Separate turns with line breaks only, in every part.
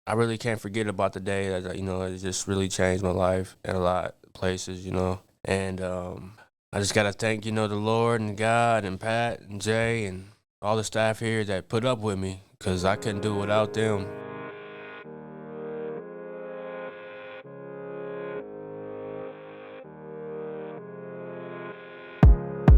I really can't forget about the day that, it just really changed my life in a lot of places. And I just got to thank, the Lord and God and Pat and Jay and all the staff here that put up with me because I couldn't do it without them.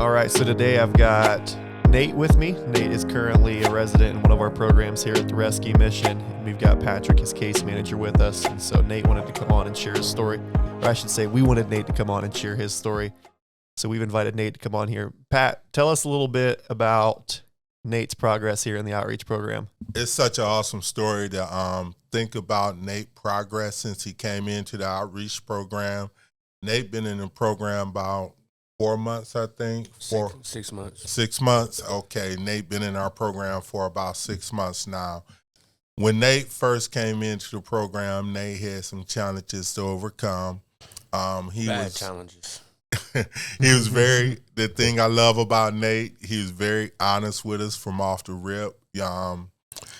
All right, so today I've got Nate with me. Nate is currently a resident in one of our programs here at the Rescue Mission. And we've got Patrick, his case manager, with us. And so Nate wanted to come on and share his story. Or I should say, we wanted Nate to come on and share his story. So we've invited Nate to come on here. Pat, tell us a little bit about Nate's progress here in the outreach program.
It's such an awesome story to think about Nate's progress since he came into the outreach program. Nate been in the program about 4 months, I think.
6 months.
6 months. Okay, Nate been in our program for about 6 months now. When Nate first came into the program, Nate had some challenges to overcome.
Bad challenges.
He was the thing I love about Nate, he was very honest with us from off the rip.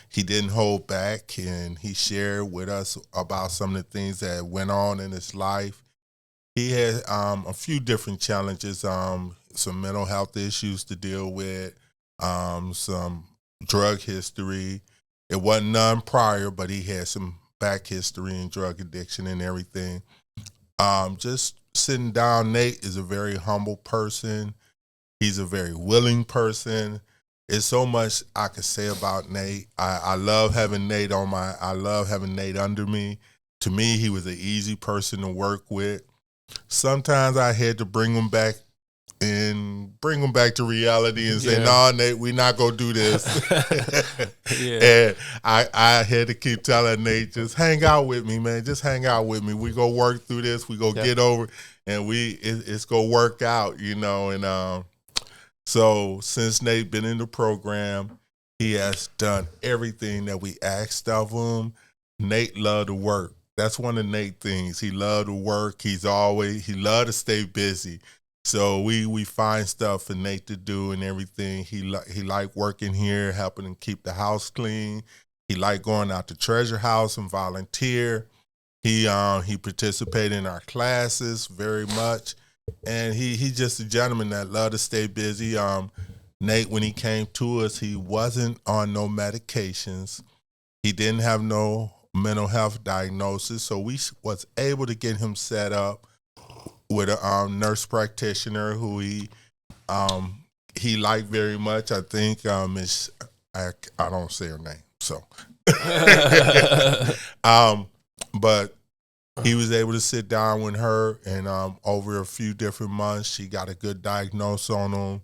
He didn't hold back, and he shared with us about some of the things that went on in his life. He had a few different challenges, some mental health issues to deal with, some drug history. It wasn't none prior, but he had some back history and drug addiction and everything. Just sitting down, Nate is a very humble person. He's a very willing person. There's so much I could say about Nate. I love having Nate I love having Nate under me. To me, he was an easy person to work with. Sometimes I had to bring him back to reality and say, "No, Nate, we're not gonna do this." And I had to keep telling Nate, "Just hang out with me, man. Just hang out with me. We go work through this. We go get over, and it's gonna work out, And so since Nate been in the program, he has done everything that we asked of him. Nate loved to work. That's one of Nate's things. He loved to work. He loved to stay busy. So we find stuff for Nate to do and everything. He liked working here, helping him keep the house clean. He liked going out to Treasure House and volunteer. He participated in our classes very much. And he's just a gentleman that loved to stay busy. Nate, when he came to us, he wasn't on no medications. He didn't have no mental health diagnosis, so we was able to get him set up with a nurse practitioner who he liked very much. I think I don't say her name, so but he was able to sit down with her, and over a few different months, she got a good diagnosis on him,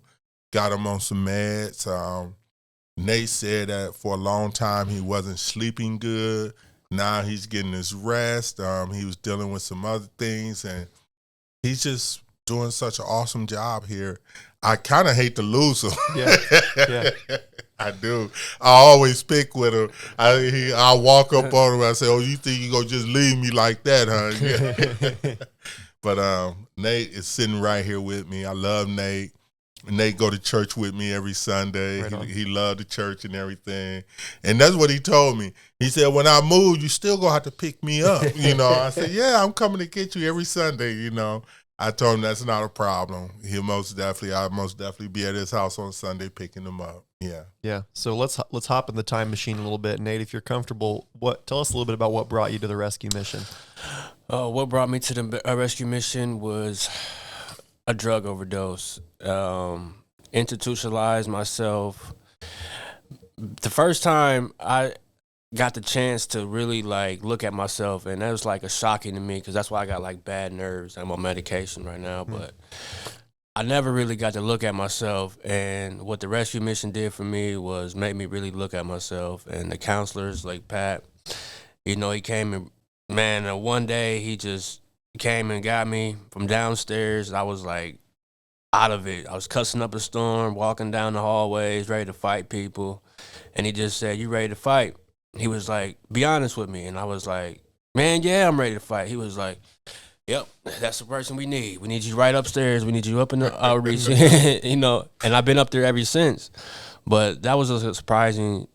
got him on some meds. Nate said that for a long time he wasn't sleeping good. Now he's getting his rest. He was dealing with some other things, and he's just doing such an awesome job here. I kind of hate to lose him. Yeah. I do. I always pick with him. I walk up on him. I say, "Oh, you think you gonna just leave me like that, huh?" But Nate is sitting right here with me. I love Nate. Nate go to church with me every Sunday.
Right
he loved the church and everything. And that's what he told me. He said, "When I move, you still going to have to pick me up." I said, "Yeah, I'm coming to get you every Sunday." I told him that's not a problem. I'll most definitely be at his house on Sunday picking him up. Yeah.
Yeah. So let's hop in the time machine a little bit. Nate, if you're comfortable, tell us a little bit about what brought you to the rescue mission.
What brought me to the rescue mission was a drug overdose. Institutionalized myself. The first time I got the chance to really look at myself, and that was a shocking to me because that's why I got bad nerves. I'm on medication right now, but I never really got to look at myself. And what the rescue mission did for me was make me really look at myself. And the counselors like Pat, he came and one day he just came and got me from downstairs. I was out of it. I was cussing up a storm, walking down the hallways, ready to fight people. And he just said, "You ready to fight?" He was like, "Be honest with me." And I was like, "Man, yeah, I'm ready to fight." He was like, "Yep, that's the person we need. We need you right upstairs. We need you up in the outreach." And I've been up there ever since. But that was a surprising,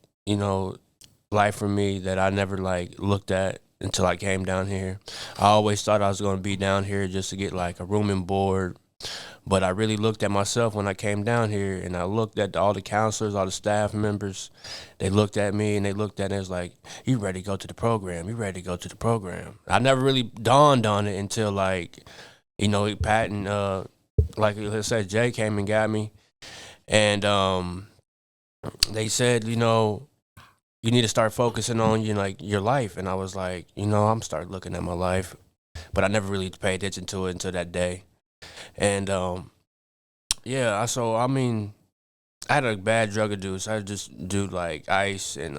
life for me that I never like looked at until I came down here. I always thought I was going to be down here just to get like a room and board, but I really looked at myself when I came down here, and I looked at all the counselors, all the staff members. They looked at me and they looked at it. It was like, you ready to go to the program? You ready to go to the program? I never really dawned on it until like, Pat and like let's say Jay came and got me, and they said, you need to start focusing on your life. And I was like, I'm starting looking at my life, but I never really paid attention to it until that day. And yeah, so I mean, I had a bad drug abuse. I just do like ice and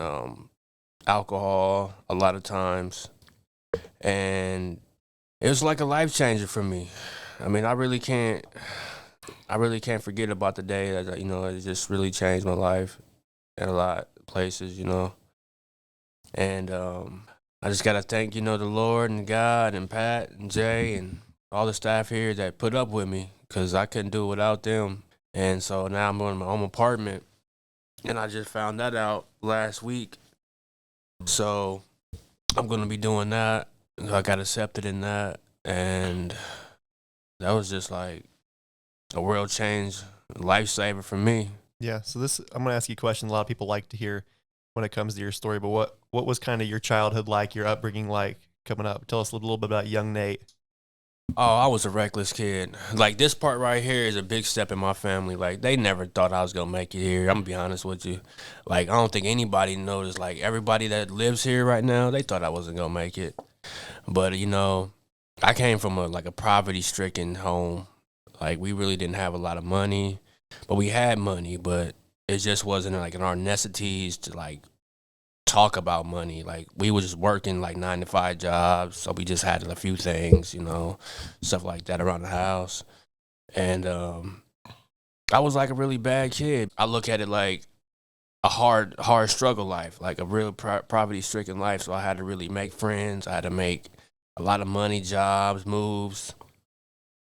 alcohol a lot of times, and it was like a life changer for me. I mean, I really can't forget about the day that it just really changed my life in a lot of places, and I just gotta thank the Lord and God and Pat and Jay and all the staff here that put up with me, because I couldn't do it without them. And so now I'm in my own apartment, and I just found that out last week. So I'm gonna be doing that. I got accepted in that, and that was just like a world change, lifesaver for me.
Yeah. So I'm gonna ask you a question a lot of people like to hear when it comes to your story. But what was kind of your childhood like, your upbringing like coming up? Tell us a little bit about young Nate.
Oh, I was a reckless kid. Like, this part right here is a big step in my family. Like, they never thought I was gonna make it here. I'm gonna be honest with you. Like, I don't think anybody noticed. Like, everybody that lives here right now, they thought I wasn't gonna make it. But I came from a poverty-stricken home. Like, we really didn't have a lot of money, but we had money. But it just wasn't like in our necessities to like talk about money. Like, we was just working like 9 to 5 jobs, so we just had a few things, stuff like that around the house. And I was like a really bad kid. I look at it like a hard struggle life, like a real poverty-stricken life. So I had to really make friends. I had to make a lot of money, jobs, moves.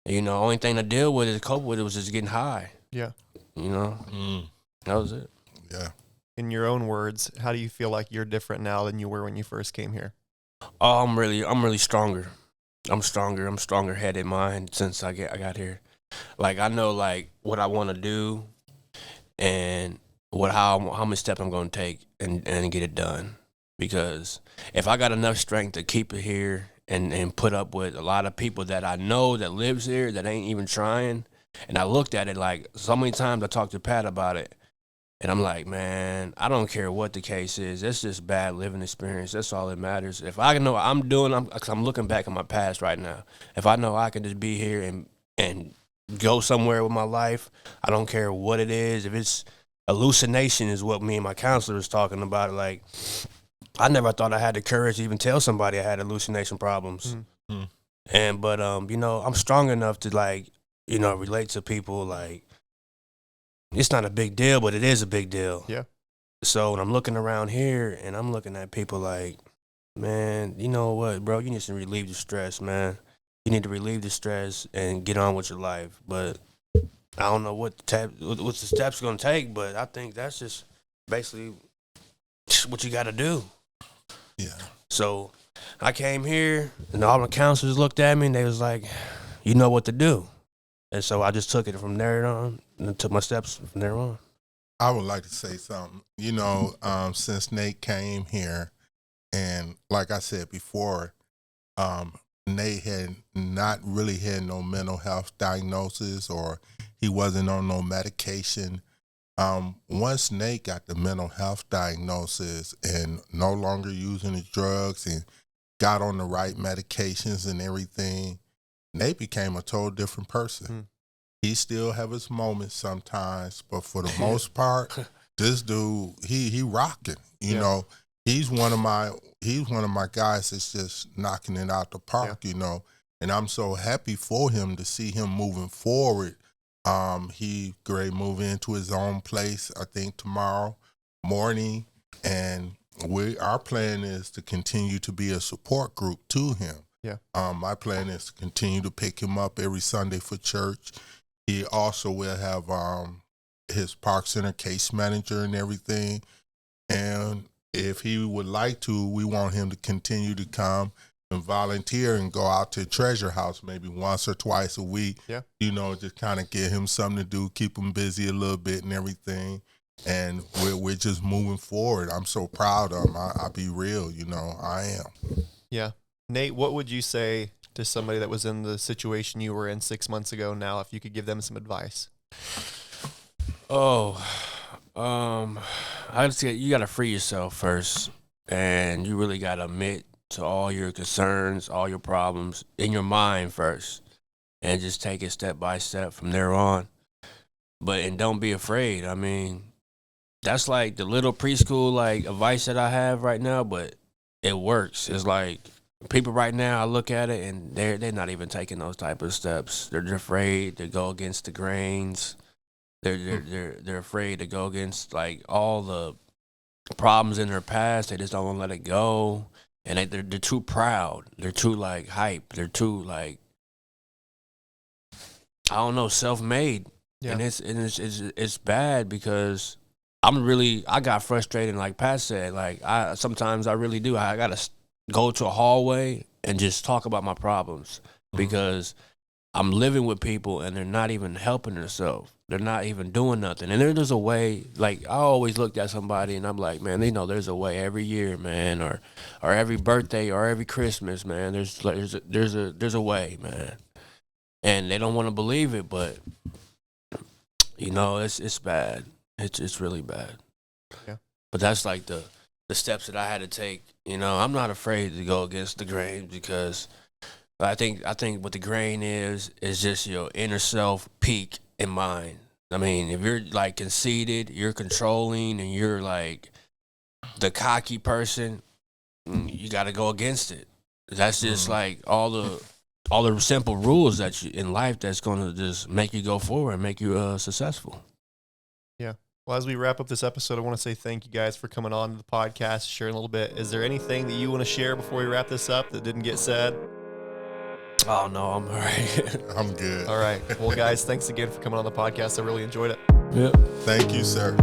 Only thing to deal with is cope with it was just getting high.
Yeah.
That was it.
Yeah.
In your own words, how do you feel like you're different now than you were when you first came here?
Oh, I'm really stronger. I'm stronger-headed mind since I got here. Like, I know like what I want to do and how many steps I'm going to take and get it done. Because if I got enough strength to keep it here and put up with a lot of people that I know that lives here that ain't even trying, and I looked at it like so many times I talked to Pat about it. And I'm like, man, I don't care what the case is. It's just bad living experience. That's all that matters. If I know what I'm doing, I'm looking back at my past right now. If I know I can just be here and go somewhere with my life, I don't care what it is. If it's hallucination is what me and my counselor was talking about. Like, I never thought I had the courage to even tell somebody I had hallucination problems. Mm-hmm. But I'm strong enough to like, relate to people like, it's not a big deal, but it is a big deal.
Yeah.
So when I'm looking around here and I'm looking at people like, man, you know what, bro? You need to relieve the stress, man. You need to relieve the stress and get on with your life. But I don't know what the steps going to take, but I think that's just basically what you got to do.
Yeah.
So I came here and all the counselors looked at me and they was like, you know what to do. And so I just took it from there on and took my steps from there on.
I would like to say something. Since Nate came here, and like I said before, Nate had not really had no mental health diagnosis, or he wasn't on no medication. Once Nate got the mental health diagnosis and no longer using the drugs and got on the right medications and everything, Nate became a total different person. He still have his moments sometimes, but for the most part, this dude, he rocking. You know, he's one of my guys that's just knocking it out the park. And I'm so happy for him to see him moving forward. He great move into his own place, I think tomorrow morning, and our plan is to continue to be a support group to him.
Yeah.
My plan is to continue to pick him up every Sunday for church. He also will have his Park Center case manager and everything. And if he would like to, we want him to continue to come and volunteer and go out to Treasure House maybe once or twice a week.
Yeah.
You know, just kind of get him something to do, keep him busy a little bit and everything. And we're just moving forward. I'm so proud of him. I'll be real, you know, I am.
Yeah. Nate, what would you say to somebody that was in the situation you were in 6 months ago now, if you could give them some advice?
I'd say you got to free yourself first, and you really got to admit to all your concerns, all your problems in your mind first, and just take it step by step from there on. And don't be afraid. I mean, that's like the little preschool like advice that I have right now, but it works. It's like people right now, I look at it and they're not even taking those type of steps. They're afraid to go against the grains. They're afraid to go against like all the problems in their past. They just don't want to let it go, and they're too proud. They're too like hype. They're too like, I don't know, self-made.
Yeah.
And it's bad because I got frustrated. Like Pat said, like sometimes I really do. I gotta go to a hallway and just talk about my problems because I'm living with people and they're not even helping themselves. They're not even doing nothing. And there's a way, like I always looked at somebody and I'm like, man, they know there's a way every year, man, or every birthday or every Christmas, man. There's a way, man. And they don't want to believe it, but you know, it's bad. It's really bad.
Yeah.
But that's like the steps that I had to take. You know, I'm not afraid to go against the grain because I think what the grain is just your inner self peak in mind. I mean, if you're like conceited, you're controlling, and you're like the cocky person, you got to go against it. That's just like all the simple rules that in life that's going to just make you go forward and make you successful.
Yeah. Well, as we wrap up this episode, I want to say thank you guys for coming on to the podcast, sharing a little bit. Is there anything that you want to share before we wrap this up that didn't get said?
Oh, no, I'm all right.
I'm good.
All right. Well, guys, thanks again for coming on the podcast. I really enjoyed it.
Yep.
Thank you, sir.